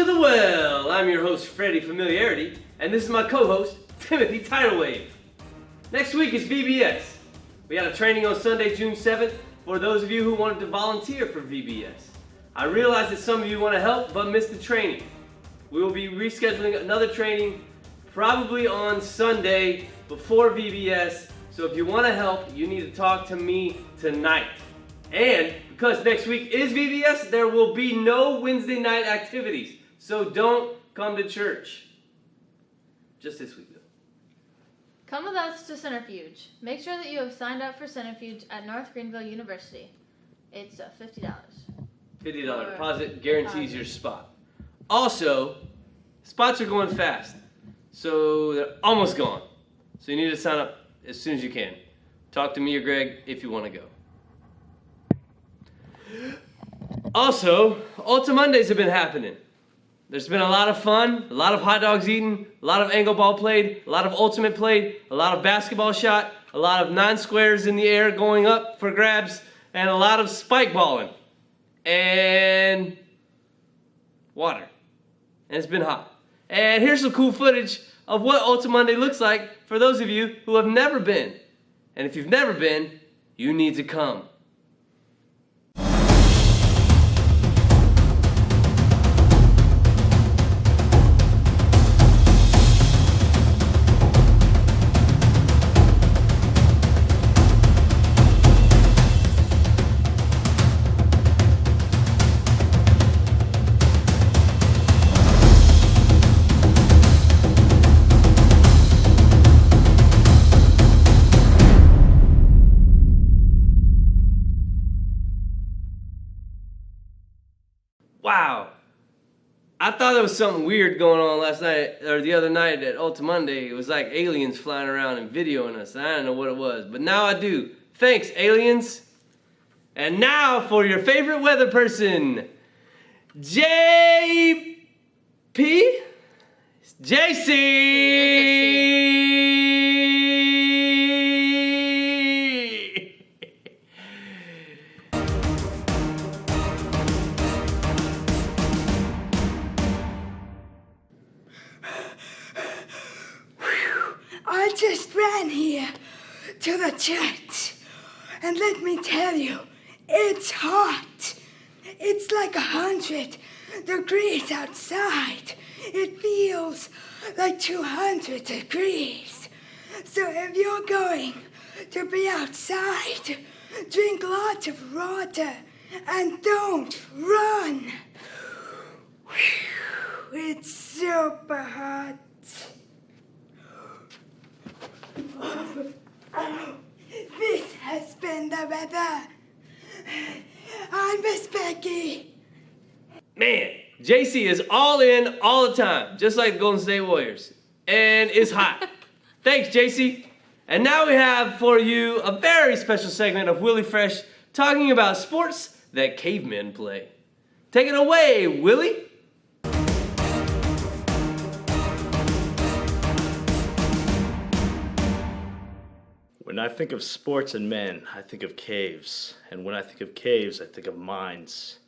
to the well. I'm your host, Freddie Familiarity, and this is my co-host, Timothy Tidal Wave. Next week is VBS. We had a training on Sunday, June 7th, for those of you who wanted to volunteer for VBS. I realize that some of you want to help, but missed the training. We will be rescheduling another training, probably on Sunday before VBS, so if you want to help, you need to talk to me tonight. And because next week is VBS, there will be no Wednesday night activities. So don't come to church. Just this week, though. Come with us to Centrifuge. Make sure that you have signed up for Centrifuge at North Greenville University. It's $50. $50 deposit guarantees your spot. Also, spots are going fast. So they're almost gone. So you need to sign up as soon as you can. Talk to me or Greg if you want to go. Also, Ultra Mondays have been happening. There's been a lot of fun, a lot of hot dogs eaten, a lot of angle ball played, a lot of ultimate played, a lot of basketball shot, a lot of 9 squares in the air going up for grabs, and a lot of spike balling. And water. And it's been hot. And here's some cool footage of what Ultra Monday looks like for those of you who have never been. And if you've never been, you need to come. Wow. I thought there was something weird going on last night, or the other night at Ultra Monday. It was like aliens flying around and videoing us. I don't know what it was, but now I do. Thanks, aliens. And now for your favorite weather person, J.P.? J.C. I just ran here to the church, and let me tell you, it's hot. It's like 100 degrees outside. It feels like 200 degrees. So if you're going to be outside, drink lots of water and don't run. It's super hot. This has been the weather. I'm Miss Becky. Man, JC is all in all the time, just like the Golden State Warriors. And it's hot. Thanks, JC. And now we have for you a very special segment of Willie Fresh talking about sports that cavemen play. Take it away, Willie. When I think of sports and men, I think of caves. And when I think of caves, I think of mines.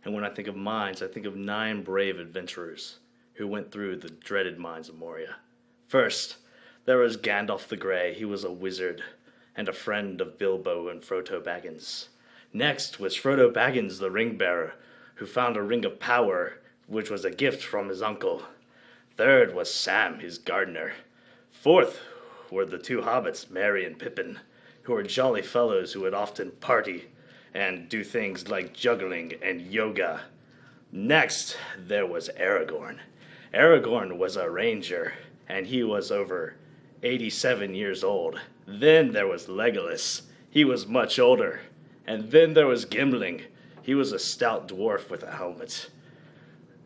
And when I think of mines, I think of 9 brave adventurers who went through the dreaded mines of Moria. First, there was Gandalf the Grey. He was a wizard and a friend of Bilbo and Frodo Baggins. Next was Frodo Baggins, the ring bearer, who found a ring of power, which was a gift from his uncle. Third was Sam, his gardener. Fourth were the 2 hobbits, Merry and Pippin, who were jolly fellows who would often party and do things like juggling and yoga. Next, there was Aragorn. Aragorn was a ranger, and he was over 87 years old. Then there was Legolas. He was much older. And then there was Gimling. He was a stout dwarf with a helmet.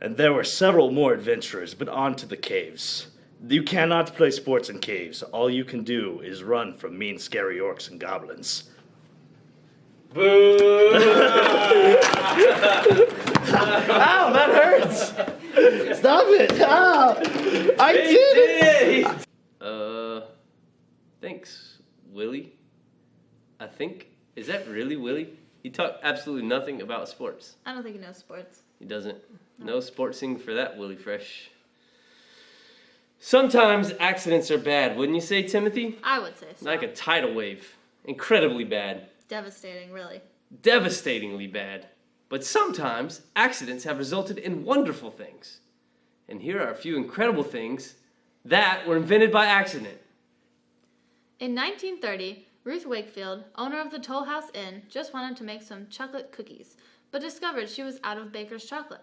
And there were several more adventurers, but on to the caves. You cannot play sports in caves. All you can do is run from mean, scary orcs and goblins. Boo! Ow, that hurts! Stop it! Ow! I did it! Thanks, Willie. I think. Is that really Willie? He talked absolutely nothing about sports. I don't think he knows sports. He doesn't. No sportsing for that, Willie Fresh. Sometimes accidents are bad, wouldn't you say, Timothy? I would say so. Like a tidal wave. Incredibly bad. Devastating, really. Devastatingly bad. But sometimes accidents have resulted in wonderful things. And here are a few incredible things that were invented by accident. In 1930, Ruth Wakefield, owner of the Toll House Inn, just wanted to make some chocolate cookies, but discovered she was out of baker's chocolate.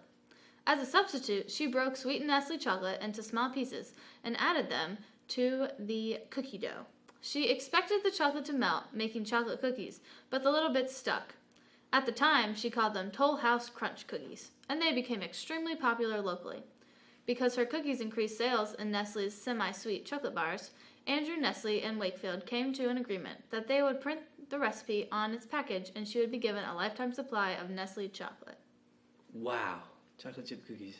As a substitute, she broke sweetened Nestle chocolate into small pieces and added them to the cookie dough. She expected the chocolate to melt, making chocolate cookies, but the little bits stuck. At the time, she called them Toll House Crunch cookies, and they became extremely popular locally. Because her cookies increased sales in Nestle's semi-sweet chocolate bars, Andrew Nestle and Wakefield came to an agreement that they would print the recipe on its package and she would be given a lifetime supply of Nestle chocolate. Wow. Chocolate chip cookies.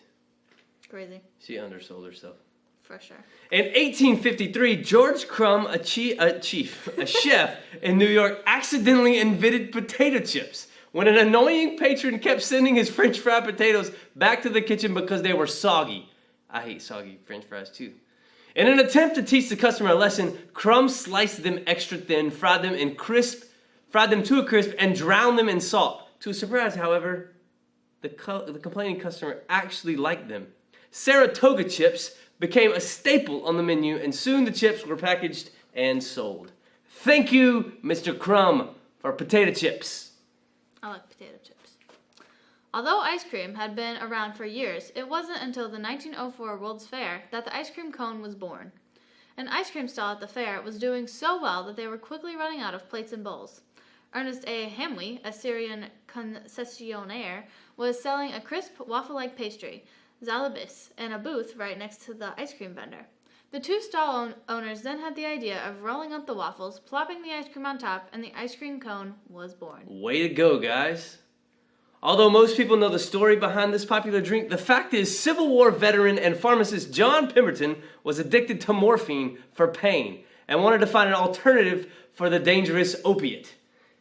Crazy. She undersold herself. For sure. In 1853, George Crumb, a chef in New York, accidentally invented potato chips when an annoying patron kept sending his French fried potatoes back to the kitchen because they were soggy. I hate soggy French fries too. In an attempt to teach the customer a lesson, Crumb sliced them extra thin, fried them to a crisp, and drowned them in salt. To his surprise, however, the complaining customer actually liked them. Saratoga chips became a staple on the menu, and soon the chips were packaged and sold. Thank you, Mr. Crumb, for potato chips. I like potato chips. Although ice cream had been around for years, it wasn't until the 1904 World's Fair that the ice cream cone was born. An ice cream stall at the fair was doing so well that they were quickly running out of plates and bowls. Ernest A. Hamwi, a Syrian concessionaire, was selling a crisp, waffle-like pastry, zalabis, in a booth right next to the ice cream vendor. The two stall owners then had the idea of rolling up the waffles, plopping the ice cream on top, and the ice cream cone was born. Way to go, guys. Although most people know the story behind this popular drink, the fact is Civil War veteran and pharmacist John Pemberton was addicted to morphine for pain and wanted to find an alternative for the dangerous opiate.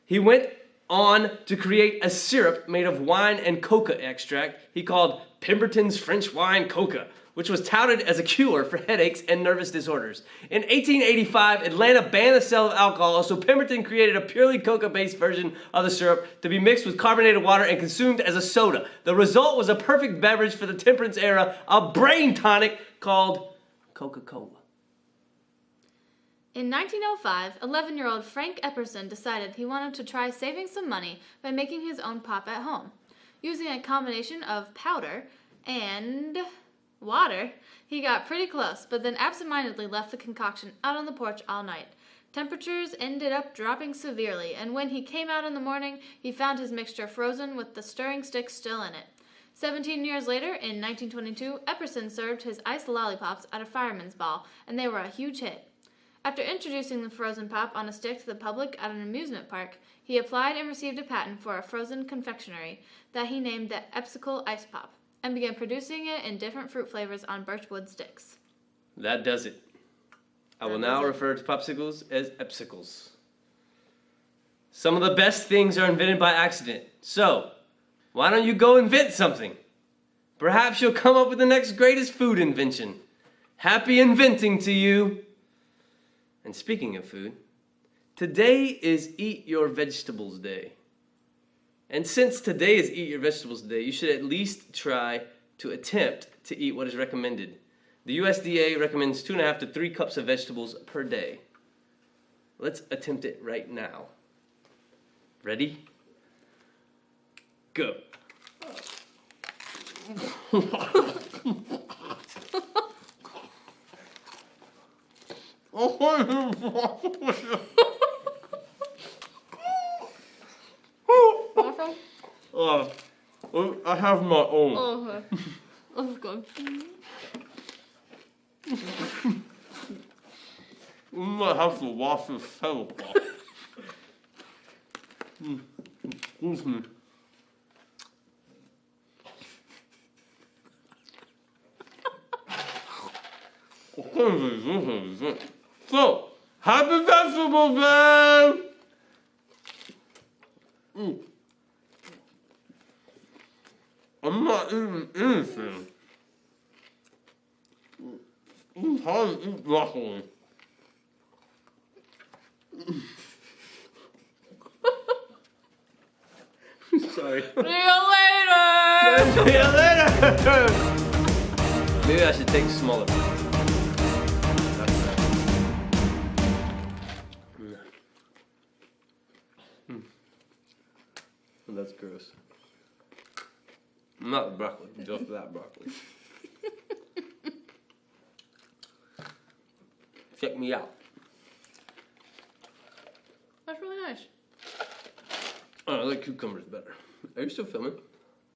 He went on to create a syrup made of wine and coca extract he called Pemberton's French Wine Coca, which was touted as a cure for headaches and nervous disorders. In 1885, Atlanta banned the sale of alcohol, so Pemberton created a purely coca-based version of the syrup to be mixed with carbonated water and consumed as a soda. The result was a perfect beverage for the temperance era, a brain tonic called Coca-Cola. In 1905, 11-year-old Frank Epperson decided he wanted to try saving some money by making his own pop at home. Using a combination of powder and water, he got pretty close, but then absentmindedly left the concoction out on the porch all night. Temperatures ended up dropping severely, and when he came out in the morning, he found his mixture frozen with the stirring stick still in it. 17 years later, in 1922, Epperson served his iced lollipops at a fireman's ball, and they were a huge hit. After introducing the frozen pop on a stick to the public at an amusement park, he applied and received a patent for a frozen confectionery that he named the Epsicle Ice Pop, and began producing it in different fruit flavors on birchwood sticks. That does it. I will now refer to popsicles as Epsicles. Some of the best things are invented by accident. So, why don't you go invent something? Perhaps you'll come up with the next greatest food invention. Happy inventing to you. And speaking of food, today is Eat Your Vegetables Day. And since today is Eat Your Vegetables Day, you should at least try to attempt to eat what is recommended. The USDA recommends 2.5 to 3 cups of vegetables per day. Let's attempt it right now. Ready? Go. I have my own. Oh, okay. That's good. We might have to wash this tablecloth. Excuse me. So, happy Vegetables Day! I'm not eating anything. I'm trying to eat broccoli. Sorry. See you later! See you later! Maybe I should take smaller. That's gross. Not the broccoli, just that broccoli. Check me out. That's really nice. Oh, I like cucumbers better. Are you still filming?